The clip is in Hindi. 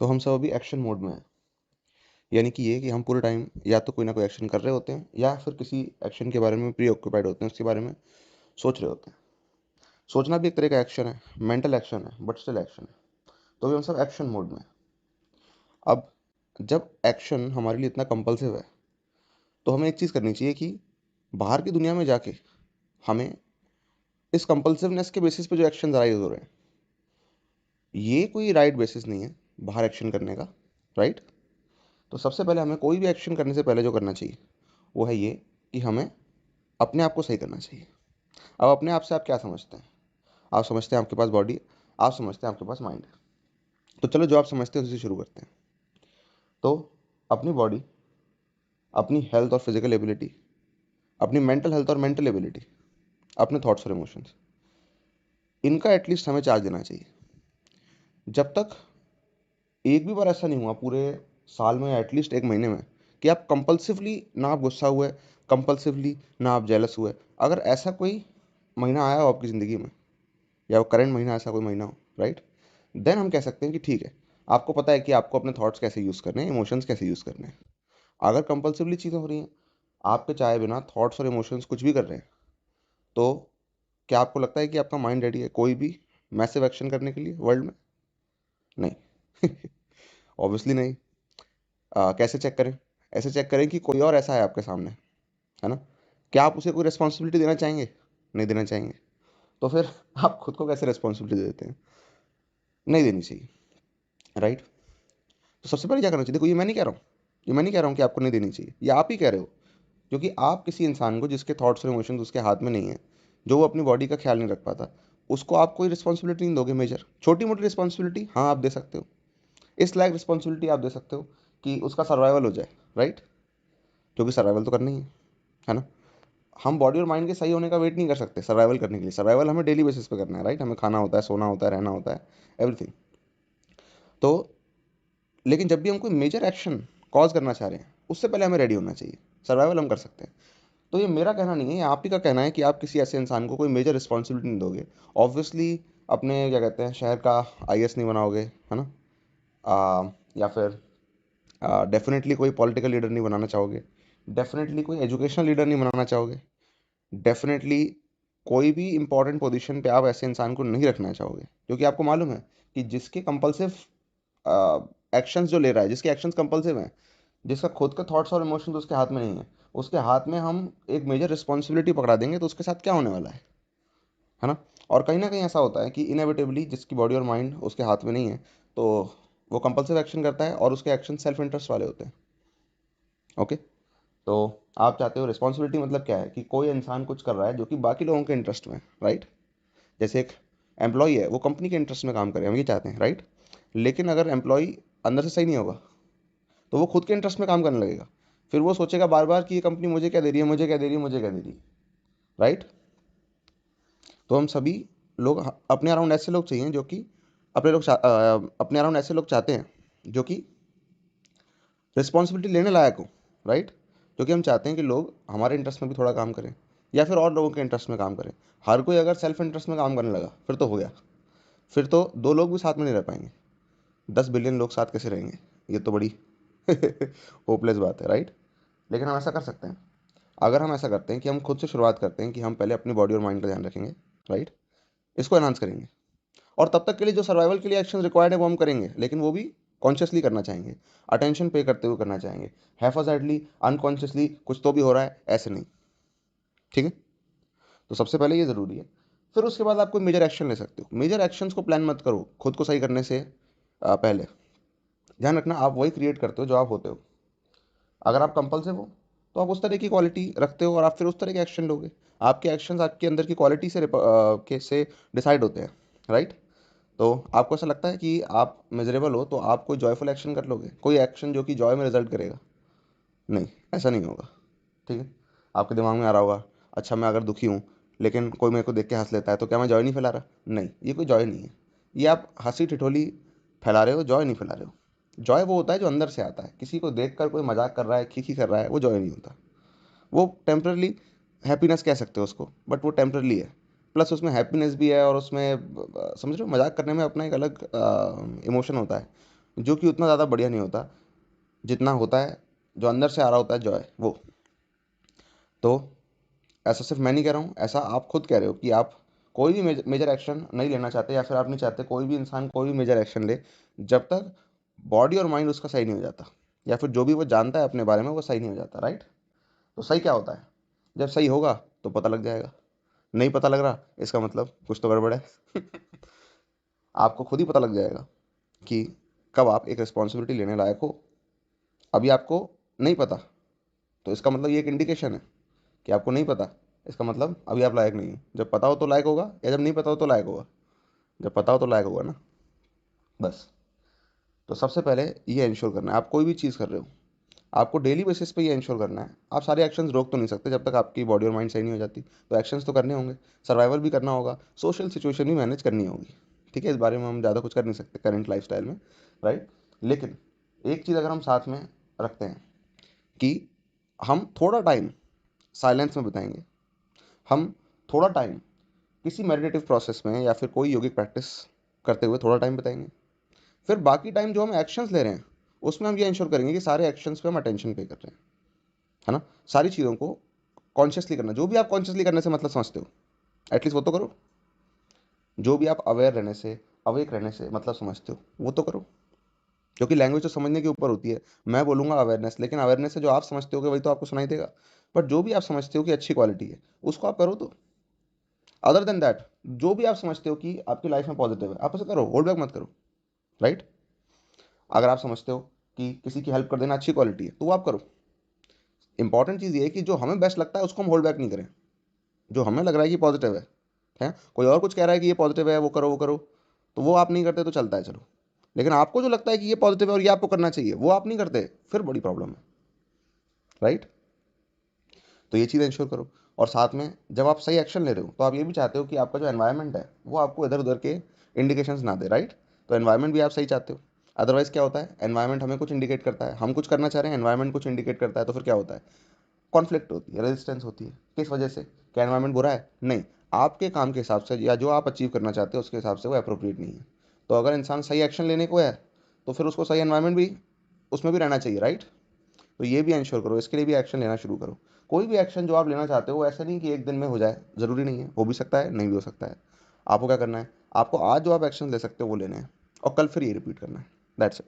तो हम सब अभी एक्शन मोड में हैं। यानी कि ये कि हम पूरे टाइम या तो कोई ना कोई एक्शन कर रहे होते हैं या फिर किसी एक्शन के बारे में प्री ऑक्यूपाइड होते हैं, उसके बारे में सोच रहे होते हैं। सोचना भी एक तरह का एक्शन है, मेंटल एक्शन है, बट स्टिल एक्शन है। तो अभी हम सब एक्शन मोड में हैं। अब जब एक्शन हमारे लिए इतना कंपल्सिव है तो हमें एक चीज़ करनी चाहिए कि बाहर की दुनिया में जाके हमें इस कंपल्सिवनेस के बेसिस पे जो एक्शन राइज हो रहे हैं, ये कोई राइट बेसिस नहीं है बाहर एक्शन करने का। राइट। तो सबसे पहले हमें कोई भी एक्शन करने से पहले जो करना चाहिए वो है ये कि हमें अपने आप को सही करना चाहिए। अब अपने आप से आप क्या समझते हैं? आप समझते हैं आपके पास बॉडी है, आप समझते हैं आपके पास माइंड है। तो चलो, जो आप समझते हैं उसी से शुरू करते हैं। तो अपनी बॉडी, अपनी हेल्थ और फिजिकल एबिलिटी, अपनी मेंटल हेल्थ और मेंटल एबिलिटी, अपने थॉट्स और इमोशंस, इनका एटलीस्ट हमें चार्ज देना चाहिए। जब तक एक भी बार ऐसा नहीं हुआ पूरे साल में, एटलीस्ट एक महीने में, कि आप कंपल्सिवली ना आप गुस्सा हुए, कंपल्सिवली ना आप जेलस हुए, अगर ऐसा कोई महीना आया हो आपकी ज़िंदगी में, या वो करंट महीना ऐसा कोई महीना हो, राइट, देन हम कह सकते हैं कि ठीक है, आपको पता है कि आपको अपने थॉट्स कैसे यूज़ करने हैं, इमोशंस कैसे यूज़ करने हैं। अगर कंपल्सिवली चीज़ें हो रही हैं, आपके चाहे बिना थॉट्स और इमोशंस कुछ भी कर रहे हैं, तो क्या आपको लगता है कि आपका माइंड रेडी है कोई भी मैसिव एक्शन करने के लिए वर्ल्ड में? नहीं। ऑब्वियसली नहीं। कैसे चेक करें? ऐसे चेक करें कि कोई और ऐसा है आपके सामने, है ना? क्या आप उसे कोई रिस्पॉन्सिबिलिटी देना चाहेंगे? नहीं देना चाहेंगे। तो फिर आप खुद को कैसे रिस्पॉन्सिबिलिटी दे देते हैं? नहीं देनी चाहिए। राइट। तो सबसे पहले क्या करना चाहिए? देखो, ये मैं नहीं कह रहा हूँ, ये मैं नहीं कह रहा हूँ कि आपको नहीं देनी चाहिए, ये आप ही कह रहे हो। क्योंकि आप किसी इंसान को जिसके थॉट्स और इमोशंस उसके हाथ में नहीं है, जो वो अपनी बॉडी का ख्याल नहीं रख पाता, उसको आप कोई रिस्पॉन्सिबिलिटी नहीं दोगे मेजर। छोटी मोटी रिस्पॉन्सिबिलिटी हाँ आप दे सकते हो, इस लायक रिस्पॉन्सिबिलिटी आप दे सकते हो कि उसका सर्वाइवल हो जाए। राइट। क्योंकि सर्वाइवल तो करना ही है ना? हम बॉडी और माइंड के सही होने का वेट नहीं कर सकते सर्वाइवल करने के लिए। सर्वाइवल हमें डेली बेसिस पे करना है। राइट। हमें खाना होता है, सोना होता है, रहना होता है, एवरीथिंग। तो लेकिन जब भी हम कोई मेजर एक्शन कॉज करना चाह रहे हैं, उससे पहले हमें रेडी होना चाहिए। सर्वाइवल हम कर सकते हैं। तो ये मेरा कहना नहीं है, ये आप ही का कहना है कि आप किसी ऐसे इंसान को कोई मेजर रिस्पॉन्सिबिलिटी नहीं दोगे। ऑब्वियसली अपने क्या कहते हैं शहर का आईएएस नहीं बनाओगे, है ना? या फिर डेफिनेटली कोई पॉलिटिकल लीडर नहीं बनाना चाहोगे, डेफिनेटली कोई एजुकेशनल लीडर नहीं बनाना चाहोगे, डेफिनेटली कोई भी इंपॉर्टेंट पोजीशन पे आप ऐसे इंसान को नहीं रखना चाहोगे, क्योंकि आपको मालूम है कि जिसके कंपल्सिव एक्शंस जो ले रहा है, जिसके एक्शंस कंपल्सिव हैं, जिसका खुद का थॉट्स और इमोशंस उसके हाथ में नहीं है, उसके हाथ में हम एक मेजर रिस्पॉन्सिबिलिटी पकड़ा देंगे तो उसके साथ क्या होने वाला है ना? और कहीं ना कहीं ऐसा होता है कि इनएविटेबली जिसकी बॉडी और माइंड उसके हाथ में नहीं है, तो वो कंपल्सिव एक्शन करता है और उसके एक्शन सेल्फ इंटरेस्ट वाले होते हैं। ओके। तो आप चाहते हो रिस्पॉन्सिबिलिटी, मतलब क्या है कि कोई इंसान कुछ कर रहा है जो कि बाकी लोगों के इंटरेस्ट में है। राइट। जैसे एक एम्प्लॉई है, वो कंपनी के इंटरेस्ट में काम करे, हम ये चाहते हैं। राइट। लेकिन अगर एम्प्लॉई अंदर से सही नहीं होगा तो वो खुद के इंटरेस्ट में काम करने लगेगा। फिर वो सोचेगा बार बार कि ये कंपनी मुझे क्या दे रही है, मुझे क्या दे रही है, मुझे क्या दे रही है। राइट। तो हम सभी लोग अपने अराउंड ऐसे लोग चाहिए जो कि अपने अराउंड ऐसे लोग चाहते हैं जो कि रिस्पॉन्सिबिलिटी लेने लायक हो। राइट। क्योंकि हम चाहते हैं कि लोग हमारे इंटरेस्ट में भी थोड़ा काम करें या फिर और लोगों के इंटरेस्ट में काम करें। हर कोई अगर सेल्फ इंटरेस्ट में काम करने लगा फिर तो हो गया, फिर तो दो लोग भी साथ में नहीं रह पाएंगे, 10 बिलियन लोग साथ कैसे रहेंगे? ये तो बड़ी होपलेस बात है। राइट। लेकिन हम ऐसा कर सकते हैं। अगर हम ऐसा करते हैं कि हम खुद से शुरुआत करते हैं कि हम पहले अपनी बॉडी और माइंड का ध्यान रखेंगे। राइट। इसको एनहांस करेंगे, और तब तक के लिए जो सर्वाइवल के लिए एक्शन रिक्वायर्ड है वो हम करेंगे, लेकिन वो भी कॉन्शियसली करना चाहेंगे, अटेंशन पे करते हुए करना चाहेंगे। हैफाजर्डली, अनकॉन्शियसली कुछ तो भी हो रहा है ऐसे नहीं। ठीक है। तो सबसे पहले ये ज़रूरी है। फिर उसके बाद आप कोई मेजर एक्शन ले सकते हो। मेजर एक्शंस को प्लान मत करो खुद को सही करने से पहले। ध्यान रखना, आप वही क्रिएट करते हो जो आप होते हो। अगर आप कंपल्सिव हो तो आप उस तरह की क्वालिटी रखते हो और आप फिर उस तरह के एक्शन लोगे। आपके एक्शंस आपके अंदर की क्वालिटी से डिसाइड होते हैं। राइट। तो आपको ऐसा लगता है कि आप मेजरेबल हो तो आप कोई जॉयफुल एक्शन कर लोगे, कोई एक्शन जो कि जॉय में रिजल्ट करेगा? नहीं, ऐसा नहीं होगा। ठीक है। आपके दिमाग में आ रहा होगा, अच्छा मैं अगर दुखी हूँ लेकिन कोई मेरे को देख के हंस लेता है तो क्या मैं जॉय नहीं फैला रहा? नहीं, ये कोई जॉय नहीं है। ये आप हंसी ठिठोली फैला रहे हो, जॉय नहीं फैला रहे हो। जॉय वो होता है जो अंदर से आता है। किसी को देख कर कोई मजाक कर रहा है, खीखी कर रहा है, वो जॉय नहीं होता। वो टेम्परली हैप्पीनेस कह सकते हो उसको, बट वो टेम्परली है। प्लस उसमें हैप्पीनेस भी है और उसमें समझ रहे हो, मजाक करने में अपना एक अलग इमोशन होता है। जो कि उतना ज़्यादा बढ़िया नहीं होता जितना होता है जो अंदर से आ रहा होता है जॉय वो। तो ऐसा सिर्फ मैं नहीं कह रहा हूँ, ऐसा आप खुद कह रहे हो कि आप कोई भी मेजर एक्शन नहीं लेना चाहते, या फिर आप नहीं चाहते कोई भी इंसान कोई भी मेजर एक्शन ले जब तक बॉडी और माइंड उसका सही नहीं हो जाता, या फिर जो भी वो जानता है अपने बारे में वो सही नहीं हो जाता, राइट। तो सही क्या होता है? जब सही होगा तो पता लग जाएगा, नहीं पता लग रहा इसका मतलब कुछ तो गड़बड़ है। आपको खुद ही पता लग जाएगा कि कब आप एक रिस्पॉन्सिबिलिटी लेने लायक हो। अभी आपको नहीं पता तो इसका मतलब ये एक इंडिकेशन है कि आपको नहीं पता, इसका मतलब अभी आप लायक नहीं हो। जब पता हो तो लायक होगा, या जब नहीं पता हो तो लायक होगा? जब पता हो तो लायक होगा ना, बस। तो सबसे पहले ये इंश्योर करना है, आप कोई भी चीज़ कर रहे हो आपको डेली बेसिस पे ये इंश्योर करना है। आप सारे एक्शंस रोक तो नहीं सकते जब तक आपकी बॉडी और माइंड सही नहीं हो जाती, तो एक्शंस तो करने होंगे। सर्वाइवल भी करना होगा, सोशल सिचुएशन भी मैनेज करनी होगी, ठीक है। इस बारे में हम ज़्यादा कुछ कर नहीं सकते करंट लाइफस्टाइल में, राइट। लेकिन एक चीज़ अगर हम साथ में रखते हैं कि हम थोड़ा टाइम साइलेंस में बिताएंगे, हम थोड़ा टाइम किसी मेडिटेटिव प्रोसेस में या फिर कोई योगिक प्रैक्टिस करते हुए थोड़ा टाइम बिताएंगे, फिर बाकी टाइम जो हम एक्शंस ले रहे हैं उसमें हम ये इंश्योर करेंगे कि सारे एक्शंस पे हम अटेंशन पे कर रहे हैं, है ना। सारी चीज़ों को कॉन्शियसली करना, जो भी आप कॉन्शियसली करने से मतलब समझते हो एटलीस्ट वो तो करो। जो भी आप अवेयर रहने से अवेक रहने से मतलब समझते हो वो तो करो, क्योंकि लैंग्वेज तो समझने के ऊपर होती है। मैं बोलूंगा अवेयरनेस, लेकिन अवेयरनेस से जो आप समझते हो वही तो आपको सुनाई देगा। बट जो भी आप समझते हो कि अच्छी क्वालिटी है उसको आप करो। तो अदर देन दैट, जो भी आप समझते हो कि आपकी लाइफ में पॉजिटिव है आप उसे करो, होल्ड बैक मत करो, राइट। अगर आप समझते हो कि किसी की हेल्प कर देना अच्छी क्वालिटी है तो वो आप करो। इंपॉर्टेंट चीज़ ये है कि जो हमें बेस्ट लगता है उसको हम होल्ड बैक नहीं करें। जो हमें लग रहा है कि पॉजिटिव है कोई और कुछ कह रहा है कि ये पॉजिटिव है, वो करो वो करो, तो वो आप नहीं करते तो चलता है, चलो। लेकिन आपको जो लगता है कि ये पॉजिटिव है और ये आपको करना चाहिए वो आप नहीं करते, फिर बड़ी प्रॉब्लम है, राइट। तो ये चीज़ इंश्योर करो। और साथ में जब आप सही एक्शन ले रहे हो तो आप ये भी चाहते हो कि आपका जो एनवायरनमेंट है वो आपको इधर उधर के इंडिकेशंस ना दे, राइट। तो एनवायरनमेंट भी आप सही चाहते हो। अदरवाइज क्या होता है, एनवायरनमेंट हमें कुछ इंडिकेट करता है, हम कुछ करना चाह रहे हैं, एनवायरनमेंट कुछ इंडिकेट करता है, तो फिर क्या होता है, कॉन्फ्लिक्ट होती है, रेजिस्टेंस होती है। किस वजह से? क्या एनवायरनमेंट बुरा है? नहीं, आपके काम के हिसाब से या जो आप अचीव करना चाहते हो उसके हिसाब से वो अप्रोप्रिएट नहीं है। तो अगर इंसान सही एक्शन लेने को है तो फिर उसको सही एनवायरनमेंट भी उसमें भी रहना चाहिए, राइट। तो ये भी इंश्योर करो, इसके लिए भी एक्शन लेना शुरू करो। कोई भी एक्शन जो आप लेना चाहते हो वो ऐसा नहीं कि एक दिन में हो जाए, ज़रूरी नहीं है, हो भी सकता है नहीं भी हो सकता है। आपको क्या करना है, आपको आज जो आप एक्शन ले सकते हो वो लेने हैं और कल फिर ये रिपीट करना है, दैट्स इट।